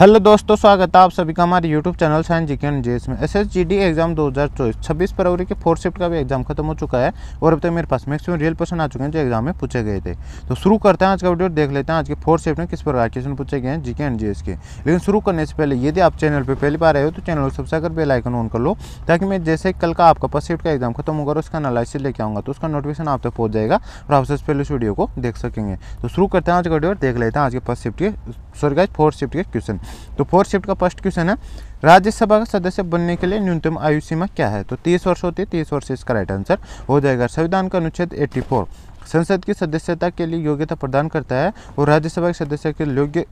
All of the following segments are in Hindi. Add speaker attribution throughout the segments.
Speaker 1: हेलो दोस्तों, स्वागत है आप सभी का हमारे YouTube channel science GK and JS में। एसएसजीडी एग्जाम 2024 26 फरवरी के 4th शिफ्ट का भी एग्जाम खत्म हो चुका है और अब तक मेरे पास मैक्सिमम रियल क्वेश्चन आ चुके हैं जो एग्जाम में पूछे गए थे। तो शुरू करते हैं आज का वीडियो, देख लेते हैं आज के 4th शिफ्ट में किस प्रकार के क्वेश्चन पूछे गए हैं जीके एंड जेएस के। लेकिन शुरू करने से पहले यदि आप चैनल पर पहली बार आए हो तो चैनल को सब्सक्राइब कर बेल आइकन ऑन कर लो, ताकि मैं जैसे कल का आपका 1st शिफ्ट का एग्जाम खत्म होगा और उसका एनालिसिस लेके आऊँगा तो उसका नोटिफिकेशन आप तक पहुँच जाएगा और आप सबसे पहले उस वीडियो को देख सकेंगे। तो शुरू करते हैं आज का वीडियो, देख लेते हैं आज के 4th शिफ्ट के क्वेश्चन। तो 4th शिफ्ट का फर्स्ट क्वेश्चन है, राज्यसभा का सदस्य बनने के लिए न्यूनतम आयु सीमा क्या है? तो 30 वर्ष होती है, 30 वर्ष इसका राइट आंसर हो जाएगा। संविधान का अनुच्छेद 84 संसद की सदस्यता के लिए योग्यता प्रदान करता है और राज्यसभा के सदस्य के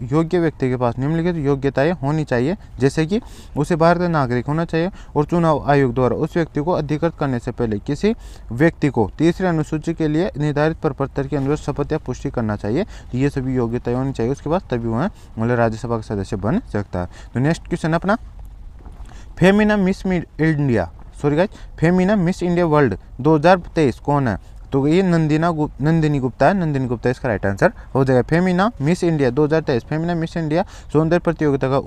Speaker 1: योग्य व्यक्ति के पास निम्नलिखित योग्यताएं होनी चाहिए, जैसे कि उसे भारतीय नागरिक होना चाहिए और चुनाव आयोग द्वारा उस व्यक्ति को अधिकृत करने से पहले किसी व्यक्ति को तीसरी अनुसूची के लिए निर्धारित प्रपत्र के अनुसार शपथ या पुष्टि करना चाहिए। तो ये सभी योग्यताएं होनी चाहिए, उसके बाद तभी वह मतलब राज्यसभा का सदस्य बन सकता है। तो नेक्स्ट क्वेश्चन अपना, फेमिना मिस इंडिया वर्ल्ड 2023 कौन है? तो ये नंदिनी गुप्ता है, नंदिनी गुप्ता इसका राइट आंसर हो जाएगा। Femina miss India 2023 Femina miss India सौंदर्य प्रतियोगिता का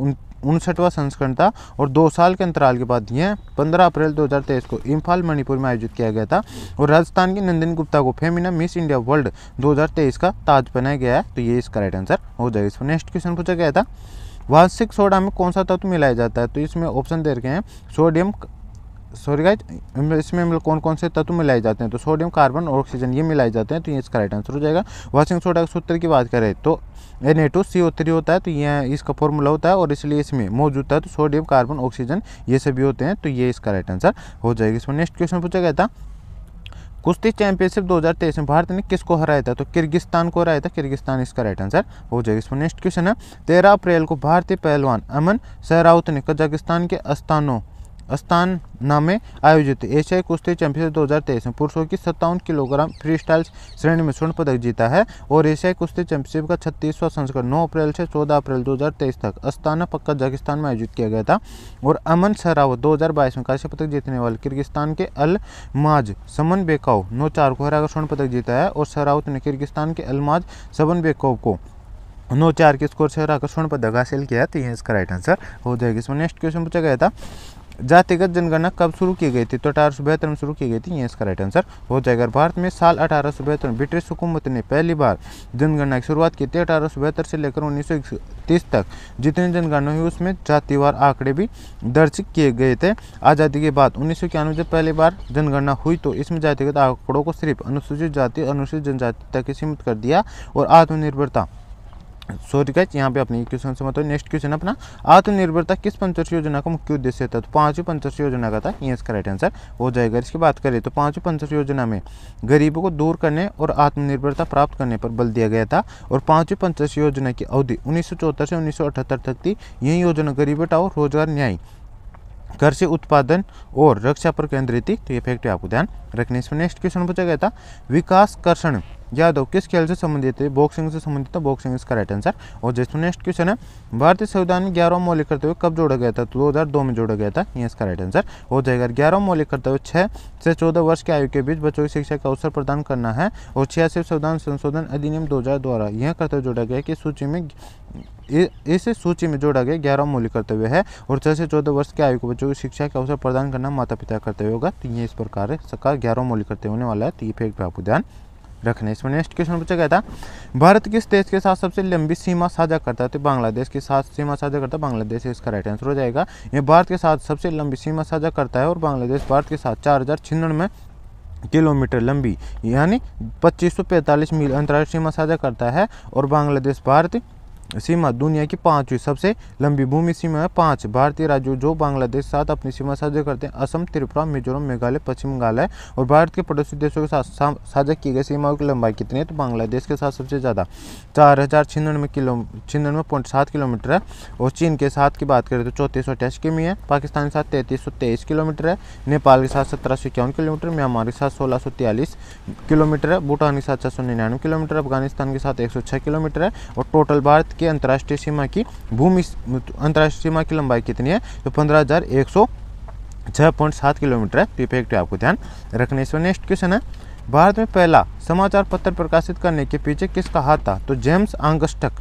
Speaker 1: 59वां संस्करण था और 2 साल के अंतराल के बाद यह 15 अप्रैल 2023 को इम्फाल मणिपुर में आयोजित किया गया था और राजस्थान की नंदिनी गुप्ता को फेमिना मिस इंडिया वर्ल्ड 2023 का ताज पहनाया गया है। तो ये इसका राइट आंसर हो जाएगा। इसमें नेक्स्ट क्वेश्चन पूछा गया था, वार्षिक सोडा में कौन सा तत्व मिलाया जाता है? तो इसमें ऑप्शन दे रखे हैं सोडियम, इसमें मतलब कौन कौन से तत्व मिलाए जाते हैं? तो सोडियम, कार्बन और ऑक्सीजन ये मिलाए जाते हैं। तो ये इसका राइट आंसर हो जाएगा। वार्षिक सोडा के सूत्र की बात करें तो Na2CO3 होता है, तो ये इसका फॉर्मूला होता है और इसलिए इसमें मौजूद था। तो सोडियम, कार्बन, ऑक्सीजन ये सभी होते हैं। तो ये इसका राइट आंसर हो जाएगा। इसमें नेक्स्ट क्वेश्चन पूछा गया था, कुश्ती चैंपियनशिप 2023 में भारत ने किसको हराया था? तो किर्गिस्तान को हराया था, किर्गिस्तान इसका राइट आंसर हो जाएगा। इसमें नेक्स्ट क्वेश्चन है, 13 अप्रैल को भारतीय पहलवान अमन सहरावत ने कजाकिस्तान के अस्ताना में आयोजित एशियाई कुश्ती चैंपियनशिप 2023 में पुरुषों की 57 किलोग्राम फ्री स्टाइल श्रेणी में स्वर्ण पदक जीता है और एशियाई कुश्ती चैंपियनशिप का 36वां संस्करण 9 अप्रैल से 14 अप्रैल 2023 तक अस्ताना कजाकिस्तान में आयोजित किया गया था। और अमन सहरावत 2022 में कांस्य पदक जीतने वाले किर्गिस्तान के अलमाज समनबेकोव नौचार को हराकर स्वर्ण पदक जीता है और सहरावत ने किर्गिस्तान के अलमाज समनबेकोव को 9-4 के स्कोर से हराकर स्वर्ण पदक हासिल किया है। तो ये इसका राइट आंसर हो जाएगा। इसमें नेक्स्ट क्वेश्चन पूछा गया था, जातिगत जनगणना कब शुरू की गई थी? तो 1872 में शुरू की गई थी। ये इसका राइट आंसर हो जाएगा। भारत में साल 1872 में ब्रिटिश हुकूमत ने पहली बार जनगणना की शुरुआत की थी। 1872 से लेकर 1931 तक जितनी जनगणना हुई उसमें जातिवार आंकड़े भी दर्ज किए गए थे। आज़ादी के बाद 1991 जब पहली बार जनगणना हुई तो इसमें जातिगत आंकड़ों को सिर्फ अनुसूचित जाति, अनुसूचित जनजाति तक ही सीमित कर दिया और आत्मनिर्भरता यहाँ पे अपनी क्वेश्चन से मतलब नेक्स्ट क्वेश्चन अपना, आत्मनिर्भरता किस पंचवर्षीय योजना का मुख्य उद्देश्य था? तो 5वीं पंचवर्षीय योजना का था। ये इसका राइट आंसर हो जाएगा। इसकी बात करें तो 5वीं पंचवर्षीय योजना में गरीबों को दूर करने और आत्मनिर्भरता प्राप्त करने पर बल दिया गया था और 5वीं पंचवर्षीय योजना की अवधि 1974 से 1978 तक थी। यही योजना गरीब हटाओ, रोजगार, न्याय, कृषि उत्पादन और रक्षा पर केंद्रित थी। तो ये फैक्ट आपको ध्यान रखने। इसमें नेक्स्ट क्वेश्चन पूछा गया था, विकास कृष्ण यादव किस खेल से संबंधित है? बॉक्सिंग से संबंधित है, बॉक्सिंग इसका राइट आंसर। और जिसमें नेक्स्ट क्वेश्चन है, भारतीय संविधान में 11वां मौलिक कर्तव्य कब जोड़ा गया था? तो 2002 में जोड़ा गया था। ये इसका राइट आंसर हो जाएगा। 11वां मौलिक कर्तव्य 6 से 14 वर्ष की आयु के बीच बच्चों की शिक्षा का अवसर प्रदान करना है और 86 संविधान संशोधन अधिनियम 2000 द्वारा यह कर्तव्य जोड़ा गया कि सूची में जोड़ा गया 11वां मौलिक कर्तव्य है और 6 से 14 वर्ष की आयु को बच्चों की शिक्षा का अवसर प्रदान करना माता पिता का कर्तव्य होगा। तो ये इस प्रकार है इसका 11वां मौलिक कर्तव्य होने वाला है। तो ये फैक्ट पे आपको ध्यान रखना है। इसमें नेक्स्ट क्वेश्चन पूछा गया था, भारत किस देश के साथ सबसे लंबी सीमा साझा करता है? तो बांग्लादेश के साथ सीमा साझा करता है बांग्लादेश, इसका राइट आंसर हो जाएगा। ये भारत के साथ सबसे लंबी सीमा साझा करता है और बांग्लादेश भारत के साथ 4096 किलोमीटर लंबी यानी 2545 मील अंतर्राष्ट्रीय सीमा साझा करता है और बांग्लादेश भारत सीमा दुनिया की 5वीं सबसे लंबी भूमि सीमा है। 5 भारतीय राज्यों जो बांग्लादेश के साथ अपनी सीमा साझा करते हैं असम, त्रिपुरा, मिजोरम, मेघालय, पश्चिम बंगाल है। और भारत के पड़ोसी देशों के साथ साझा की गई सीमाओं की लंबाई कितनी है? तो बांग्लादेश के साथ सबसे ज़्यादा 4096.7 किलोमीटर है और चीन के साथ की बात करें तो 3488 किमी है। पाकिस्तान के साथ 3323 किलोमीटर है। नेपाल के साथ 1751 किलोमीटर, म्यांमार के साथ 1643 किलोमीटर है, भूटान के साथ 699 किलोमीटर, अफगानिस्तान के साथ 106 किलोमीटर है। और टोटल भारत की अंतर्राष्ट्रीय सीमा की लंबाई कितनी है? तो 15,106.7 किलोमीटर है। तो फैक्ट आपको ध्यान रखने। इसमें नेक्स्ट क्वेश्चन है, भारत में पहला समाचार पत्र प्रकाशित करने के पीछे किसका हाथ था? तो जेम्स आंगस्टक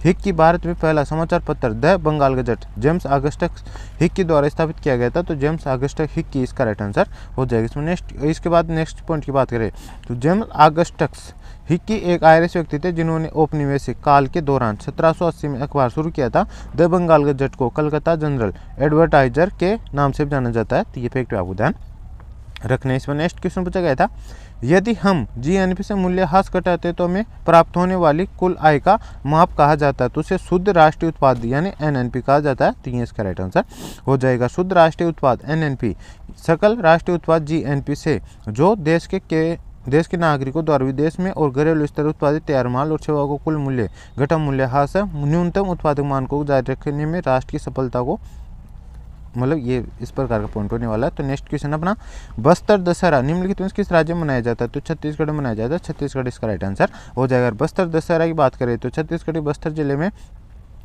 Speaker 1: हिक्की भारत में पहला समाचार पत्र the Bengal Gazette James Augustus Hicky द्वारा स्थापित किया गया था, तो जेम्स ऑगस्टस हिक्की इसका राइट आंसर हो जाएगा। इसमें इसके बाद नेक्स्ट पॉइंट की बात करें तो जेम्स ऑगस्टस हिक्की एक आयरिश व्यक्ति थे जिन्होंने औपनिवेशिक काल के दौरान 1780 में अखबार शुरू किया था। द बंगाल गजट को कलकत्ता जनरल एडवर्टाइजर के नाम से जाना जाता है, तो ये फैक्ट आपको ध्यान रखने। इसमें नेक्स्ट क्वेश्चन पूछा गया था, यदि हम जीएनपी से मूल्य ह्रास घटाते तो हमें प्राप्त होने वाली कुल आय का माप कहा जाता है, तो उसे शुद्ध राष्ट्रीय उत्पाद यानी एनएनपी कहा जाता है, तो ये इसका राइट आंसर हो जाएगा। शुद्ध राष्ट्रीय उत्पाद एनएनपी सकल राष्ट्रीय उत्पाद जीएनपी से जो देश के नागरिकों द्वारा विदेश में और घरेलू स्तर उत्पादित तैयार माल और सेवाओं को कुल मूल्य घटा मूल्य ह्रास न्यूनतम उत्पादक मानकों को जारी रखने में राष्ट्र की सफलता को मतलब ये इस प्रकार का पॉइंट होने वाला है। तो नेक्स्ट क्वेश्चन अपना, बस्तर दशहरा निम्नलिखित में किस राज्य में मनाया जाता है, तो छत्तीसगढ़ में मनाया जाता है, छत्तीसगढ़ इसका राइट आंसर हो जाएगा। बस्तर दशहरा की बात करें तो छत्तीसगढ़ बस्तर जिले में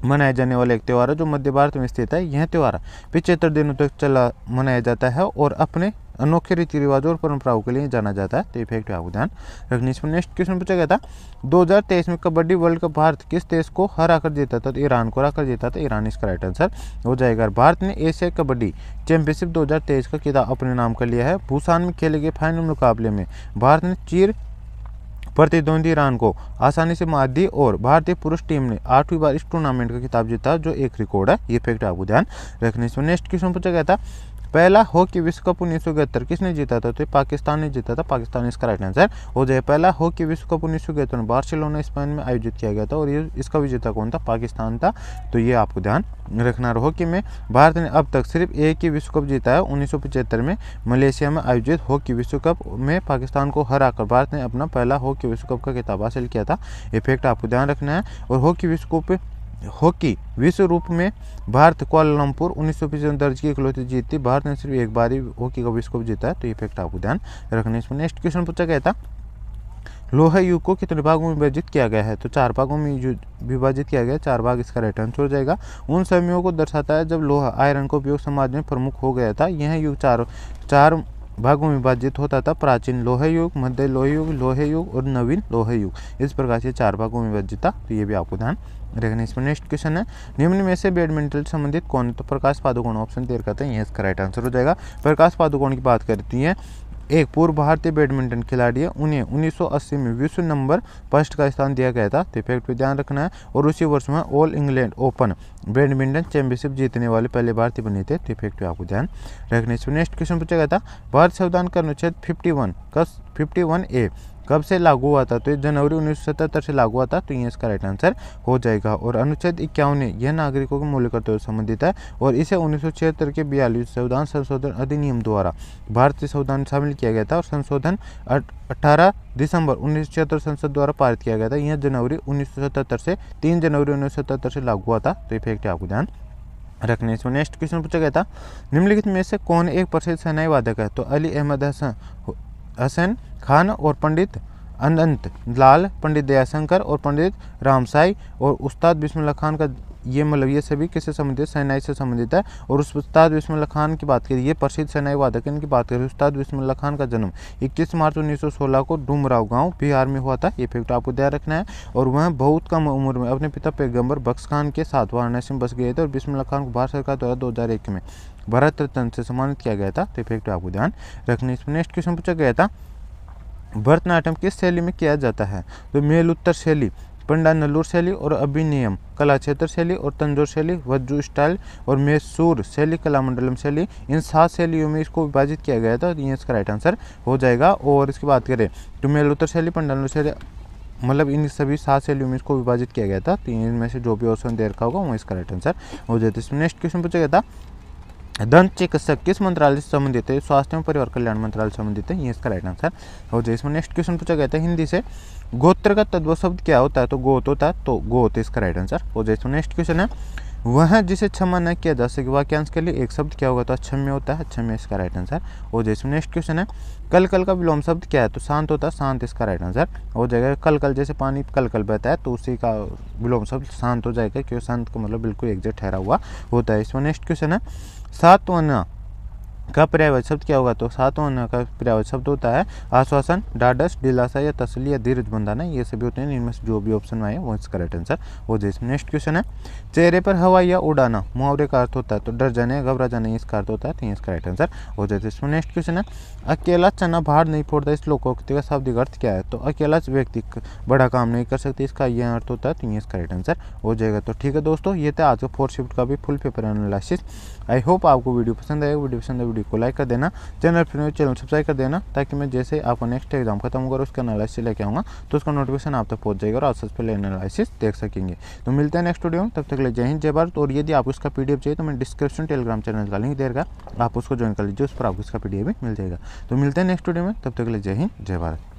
Speaker 1: मनाया जाने वाला एक त्यौहार है जो मध्य भारत में स्थित है। यह त्यौहार 75 दिनों तक मनाया जाता है और अपने अनोखे रीति रिवाजों और परंपराओं के लिए जाना जाता है, तो इफेक्ट आपको ध्यान रखनी। इसमें नेक्स्ट क्वेश्चन पूछा गया था, 2023 में कबड्डी वर्ल्ड कप भारत किस देश को हरा कर जीता था, तो ईरान को हरा कर जीता था, ईरान इसका राइट आंसर हो जाएगा। भारत ने एशिया कबड्डी चैंपियनशिप 2023 का खिताब अपने नाम कर लिया है। बुसान में खेले गए फाइनल मुकाबले में भारत ने चीर प्रतिद्वंदी ईरान को आसानी से मात दी और भारतीय पुरुष टीम ने 8वीं बार इस टूर्नामेंट का खिताब जीता, जो एक रिकॉर्ड है, ये फैक्ट आपको ध्यान रखने। इसमें नेक्स्ट क्वेश्चन पूछा गया था, पहला हॉकी विश्व कप 1971 किसने जीता था, तो पाकिस्तान ने जीता था, पाकिस्तान इसका राइट आंसर हो जाए। पहला हॉकी विश्व कप 1971 में बार्सिलोना स्पेन में आयोजित किया गया था और ये इसका विजेता कौन था, पाकिस्तान था, तो ये आपको ध्यान रखना। हॉकी में भारत ने अब तक सिर्फ एक ही विश्व कप जीता है, 1975 में मलेशिया में आयोजित हॉकी विश्व कप में पाकिस्तान को हराकर भारत ने अपना पहला हॉकी विश्व कप का खिताब हासिल किया था, ये फैक्ट आपको ध्यान रखना है। और हॉकी विश्व रूप में भारत कुआलालंपुर 1995 दर्ज की इकलौती जीत थी। भारत ने सिर्फ एक बार ही हॉकी का विश्व कप जीता है, तो ये फैक्ट आपको ध्यान रखना है। इसमें नेक्स्ट क्वेश्चन पूछा गया था, लोहा युग को कितने भागों में विभाजित किया गया है, तो 4 भागों में विभाजित किया गया है, 4 भाग इसका राइट आंसर हो जाएगा। उन समयों को दर्शाता है जब लोहा आयरन का उपयोग समाज में प्रमुख हो गया था। यह युग चार भागों में विभाजित होता था, प्राचीन लोह युग, मध्य लोह युग और नवीन लोह युग, इस प्रकार से 4 भागों में विभाजित था, तो ये भी आपको ध्यान रखना। इसमें नेक्स्ट क्वेश्चन है, निम्न में से बैडमिंटन से संबंधित कौन है, तो प्रकाश पादुकोण ऑप्शन देर करते हैं, यह इसका राइट आंसर हो जाएगा। प्रकाश पादुकोण की बात करती है, एक पूर्व भारतीय बैडमिंटन खिलाड़ी है, उन्हें 1980 में विश्व नंबर 1 का स्थान दिया गया था, तो फैक्ट पे ध्यान रखना है। और उसी वर्ष में all England open badminton championship जीतने वाले पहले भारतीय बने थे, तो फैक्ट पे आपको ध्यान रखना। इसमें नेक्स्ट क्वेश्चन पूछा गया था, भारत संविधान का अनुच्छेद 51A कब से लागू हुआ था, तो ये जनवरी 1977 से लागू हुआ था, तो ये इसका राइट आंसर हो जाएगा। और अनुच्छेद 51 यह नागरिकों के मौलिक कर्तव्यों से संबंधित है और इसे 1976 के 42 संविधान संशोधन अधिनियम द्वारा भारतीय संविधान में शामिल किया गया था और संशोधन 18 दिसंबर 1976 संसद द्वारा पारित किया गया था। यह जनवरी 1977 से 3 जनवरी 1977 से लागू हुआ था, तो ये फैक्ट आपको ध्यान रखने। इसमें नेक्स्ट क्वेश्चन पूछा गया था, निम्नलिखित में से कौन एक प्रसिद्ध शहनाई वादक है, तो अली अहमद हसन खान और पंडित अनंत लाल, पंडित दयाशंकर और पंडित रामसाई और उस्ताद बिस्मिल्लाह खान का ये सभी किससे संबंधित, शहनाई से संबंधित है। और उस उस्ताद बिस्मिल्लाह खान की बात करें, ये प्रसिद्ध शहनाई वादक इनकी बात करें, उस्ताद बिस्मिल्लाह खान का जन्म 21 मार्च 1916 को डुमराव गांव बिहार में हुआ था, ये फैक्ट आपको ध्यान रखना है। और वह बहुत कम उम्र में अपने पिता पैगंबर बख्श खान के साथ वाराणसी में बस गए थे और बिस्मिल्लाह खान को भारत सरकार द्वारा 2001 में भारत रत्न से सम्मानित किया गया था, तो फैक्ट आपको ध्यान रखना। इसमें नेक्स्ट क्वेश्चन पूछा गया था, भरतनाट्यम किस शैली में किया जाता है, तो मेलुत्तर शैली, पंडानल्लूर शैली और अभिनयम कला क्षेत्र शैली और तंजौर शैली, वज्जू स्टाइल और मैसूर शैली, कलामंडलम शैली, इन 7 शैलियों में इसको विभाजित किया गया था, तो ये इसका राइट आंसर हो जाएगा। और इसकी बात करें तो मेलुत्तर शैली, पंडानल्लूर शैली, मतलब इन सभी 7 शैलियों में इसको विभाजित किया गया था, तो इनमें से जो भी ऑप्शन दे रखा होगा वो इसका राइट आंसर हो जाता है। इसमें नेक्स्ट क्वेश्चन पूछा गया था, दंत चिकित्सक किस मंत्रालय से संबंधित है, स्वास्थ्य एवं परिवार कल्याण मंत्रालय से संबंधित है, ये इसका राइट आंसर हो जाए। इसमें नेक्स्ट क्वेश्चन पूछा गया था, हिंदी से गोत्र का तद्भव शब्द क्या होता है, तो गोत होता है, तो गोत इसका राइट आंसर हो जाए। इसमें नेक्स्ट क्वेश्चन है, वह जिसे क्षमा न किया जा सके वाक्यांश के लिए एक शब्द क्या होगा, तो अक्षम्य होता है, अक्षम्य इसका राइट आंसर हो जाए। इसमें नेक्स्ट क्वेश्चन है, कल कल का विलोम शब्द क्या है, तो शांत होता है, शांत इसका राइट आंसर हो जाएगा। कल कल जैसे पानी कल कल बहता है तो उसी का विलोम शब्द शांत हो जाएगा, क्योंकि शांत का मतलब बिल्कुल एग्जैक्ट ठहरा हुआ होता है। इसमें नेक्स्ट क्वेश्चन है, सातवाना का पर्यायवाची शब्द क्या होगा, तो सातवां होने का पर्यायवाची शब्द होता है आश्वासन, ढाढ़स, दिलासा या तसल्ली या धीरज बंधाना। ये सभी होते हैं, इनमें से जो भी ऑप्शन आए वो इसका करेक्ट आंसर हो जाए। नेक्स्ट क्वेश्चन है, चेहरे पर हवा या उड़ाना मुहावरे का अर्थ होता है, तो डर जाने, घबरा जाने इसका अर्थ होता है, तो ये इसका करेक्ट आंसर हो जाए। इसमें नेक्स्ट क्वेश्चन है, अकेला चना बाहर नहीं फोड़ता, इस लोकोक्ति का शाब्दिक अर्थ क्या है, तो अकेला व्यक्ति बड़ा काम नहीं कर सकते, इसका यह अर्थ होता है, तो ये इसका करेक्ट आंसर हो जाएगा। तो ठीक है दोस्तों, ये था आज का 4th शिफ्ट का भी full paper analysis. I hope आपको वीडियो पसंद आएगा। वीडियो पसंद है वीडियो को लाइक कर देना, चैनल सब्सक्राइब कर देना, ताकि मैं जैसे आपका नेक्स्ट एग्जाम खत्म होगा उसका एनालिसिस लेके आऊँगा तो उसका नोटिफिकेशन आप तक पहुँच जाएगा और आप सबसे पहले एनालिसिस देख सकेंगे। तो मिलते हैं नेक्स्ट वीडियो में, तब तक के लिए जय हिंद जय भारत। और यदि आपको इसका PDF चाहिए तो मैं डिस्क्रिप्शन टेलीग्राम चैनल का लिंक दे रखा, आप उसको ज्वाइन कर लीजिए, उस पर आपको इसका PDF भी मिल जाएगा। तो मिलते हैं नेक्स्ट वीडियो में, तब तक के लिए जय हिंद जय भारत।